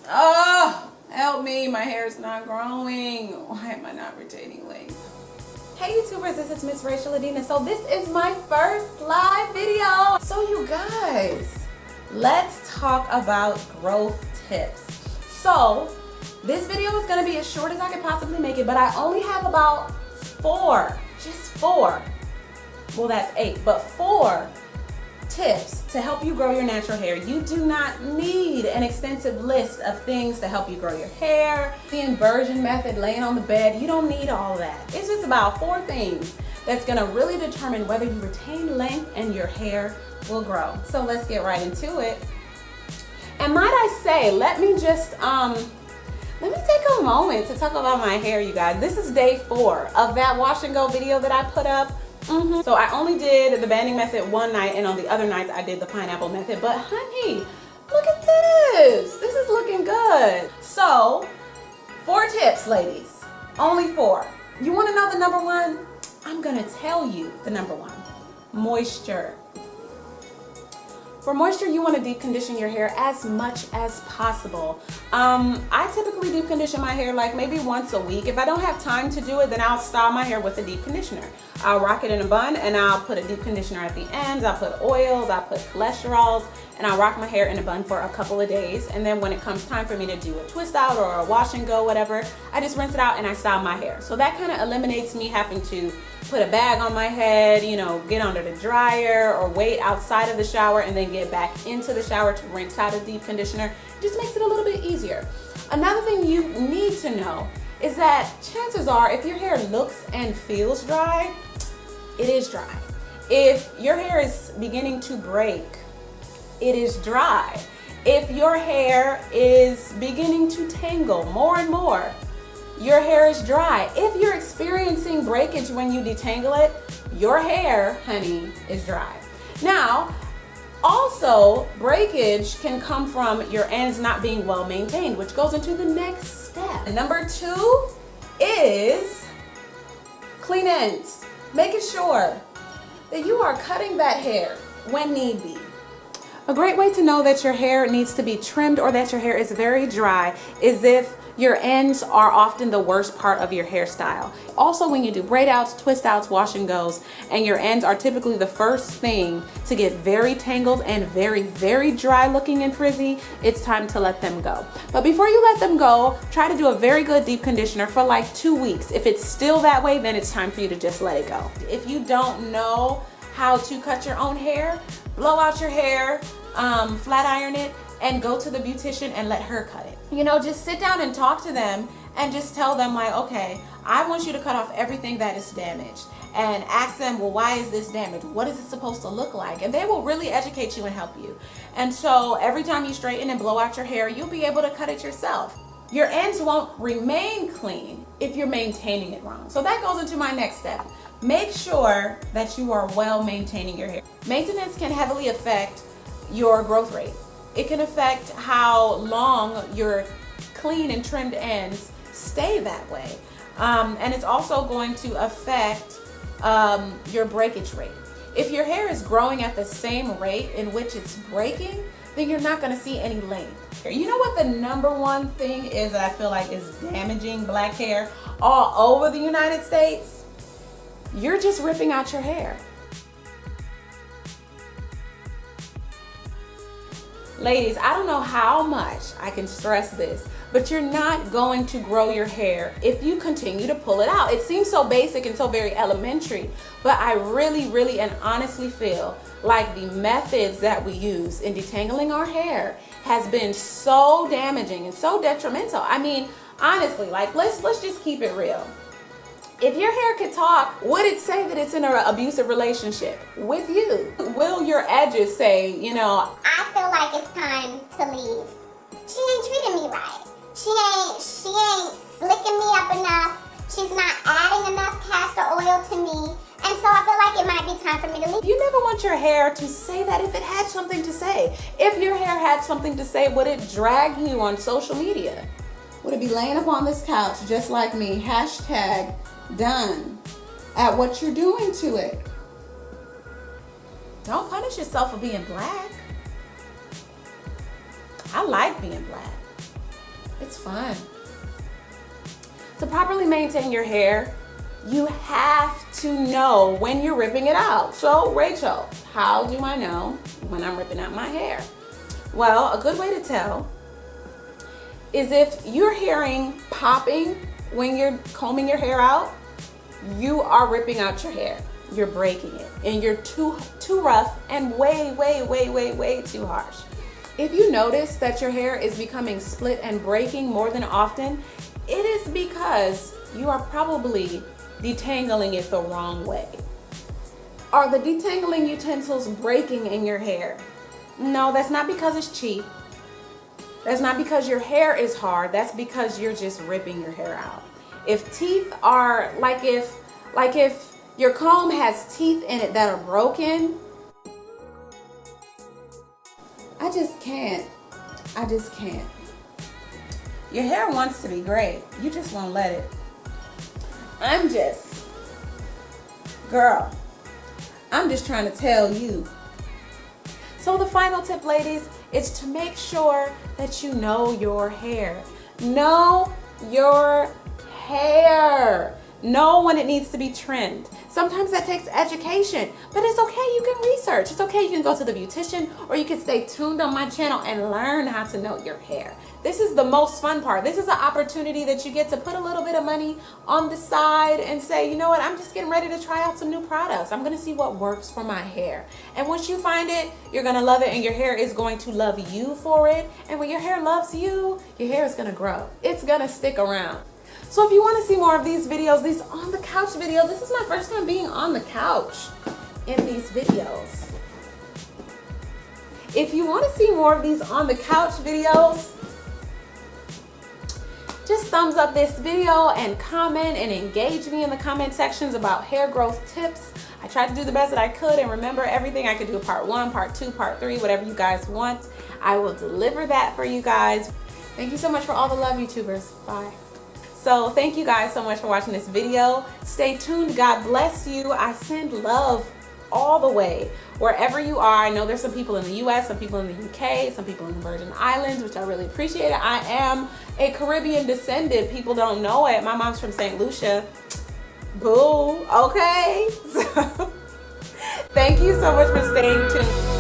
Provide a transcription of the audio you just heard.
Oh, help me, my hair is not growing. Why am I not retaining length? Hey YouTubers, this is Miss Rachel Adina. So this is my first live video. So you guys, let's talk about growth tips. So this video is gonna be as short as I can possibly make it, but I only have about just four. Well, that's 8, but 4 tips to help you grow your natural hair. You do not need an extensive list of things to help you grow your hair. The inversion method, laying on the bed, you don't need all that. It's just about 4 things that's gonna really determine whether you retain length and your hair will grow. So let's get right into it. And might I say, let me take a moment to talk about my hair, you guys. This is day 4 of that wash and go video that I put up. So I only did the banding method one night, and on the other nights I did the pineapple method. But honey, look at this. This is looking good. So 4 tips, ladies. Only 4. You want to know the number 1? I'm gonna tell you the number 1. Moisture. For moisture, you want to deep condition your hair as much as possible. I typically deep condition my hair like maybe once a week. If I don't have time to do it, then I'll style my hair with a deep conditioner. I'll rock it in a bun and I'll put a deep conditioner at the ends. I'll put oils, I'll put cholesterols, and I'll rock my hair in a bun for a couple of days. And then when it comes time for me to do a twist out or a wash and go, whatever, I just rinse it out and I style my hair. So that kind of eliminates me having to put a bag on my head, you know, get under the dryer or wait outside of the shower and then get back into the shower to rinse out a deep conditioner. It just makes it a little bit easier. Another thing you need to know is that chances are if your hair looks and feels dry, it is dry. If your hair is beginning to break, it is dry. If your hair is beginning to tangle more and more, your hair is dry. If you're experiencing breakage when you detangle it, your hair, honey, is dry. Now, also, breakage can come from your ends not being well maintained, which goes into the next step. And number 2 is clean ends. Making sure that you are cutting that hair when need be. A great way to know that your hair needs to be trimmed or that your hair is very dry is if your ends are often the worst part of your hairstyle. Also, when you do braid outs, twist outs, wash and goes, and your ends are typically the first thing to get very tangled and very, very dry looking and frizzy, it's time to let them go. But before you let them go, try to do a very good deep conditioner for like 2 weeks. If it's still that way, then it's time for you to just let it go. If you don't know how to cut your own hair, blow out your hair, flat iron it, and go to the beautician and let her cut it. You know, just sit down and talk to them and just tell them like, okay, I want you to cut off everything that is damaged, and ask them, well, why is this damaged? What is it supposed to look like? And they will really educate you and help you. And so every time you straighten and blow out your hair, you'll be able to cut it yourself. Your ends won't remain clean if you're maintaining it wrong. So that goes into my next step. Make sure that you are well maintaining your hair. Maintenance can heavily affect your growth rate. It can affect how long your clean and trimmed ends stay that way. And it's also going to affect your breakage rate. If your hair is growing at the same rate in which it's breaking, then you're not gonna see any length. You know what the number 1 thing is that I feel like is damaging black hair all over the United States? You're just ripping out your hair. Ladies, I don't know how much I can stress this, but you're not going to grow your hair if you continue to pull it out. It seems so basic and so very elementary, but I really, really and honestly feel like the methods that we use in detangling our hair has been so damaging and so detrimental. I mean, honestly, like let's just keep it real. If your hair could talk, would it say that it's in an abusive relationship with you? Will your edges say, you know, I feel like it's time to leave. She ain't treating me right. She ain't slicking me up enough. She's not adding enough castor oil to me. And so I feel like it might be time for me to leave. You never want your hair to say that if it had something to say. If your hair had something to say, would it drag you on social media? Would it be laying up on this couch just like me, hashtag done at what you're doing to it? Don't punish yourself for being black. I like being black. fun. To properly maintain your hair, you have to know when you're ripping it out. So Rachel, how do I know when I'm ripping out my hair? Well, a good way to tell is if you're hearing popping when you're combing your hair out, you are ripping out your hair. You're breaking it and you're too rough and way too harsh. If you notice that your hair is becoming split and breaking more than often, it is because you are probably detangling it the wrong way. Are the detangling utensils breaking in your hair? No, that's not because it's cheap. That's not because your hair is hard. That's because you're just ripping your hair out. If teeth are, like if your comb has teeth in it that are broken, I just can't. Your hair wants to be great. You just won't let it. Girl, I'm just trying to tell you. So the final tip, ladies, is to make sure that you know your hair. Know your hair. Know when it needs to be trimmed. Sometimes that takes education, but it's okay, you can research. It's okay, you can go to the beautician, or you can stay tuned on my channel and learn how to know your hair. This is the most fun part. This is an opportunity that you get to put a little bit of money on the side and say, you know what, I'm just getting ready to try out some new products. I'm gonna see what works for my hair. And once you find it, you're gonna love it and your hair is going to love you for it. And when your hair loves you, your hair is gonna grow. It's gonna stick around. So if you want to see more of these videos, these on the couch videos, this is my first time being on the couch in these videos. If you want to see more of these on the couch videos, just thumbs up this video and comment and engage me in the comment sections about hair growth tips. I tried to do the best that I could, and remember, everything I could do part 1, part 2, part 3, whatever you guys want, I will deliver that for you guys. Thank you so much for all the love, YouTubers. Bye. So thank you guys so much for watching this video. Stay tuned. God bless you. I send love all the way wherever you are. I know there's some people in the US, some people in the UK, some people in the Virgin Islands, which I really appreciate it. I am a Caribbean descendant. People don't know it. My mom's from St. Lucia. Boo. Okay. So thank you so much for staying tuned.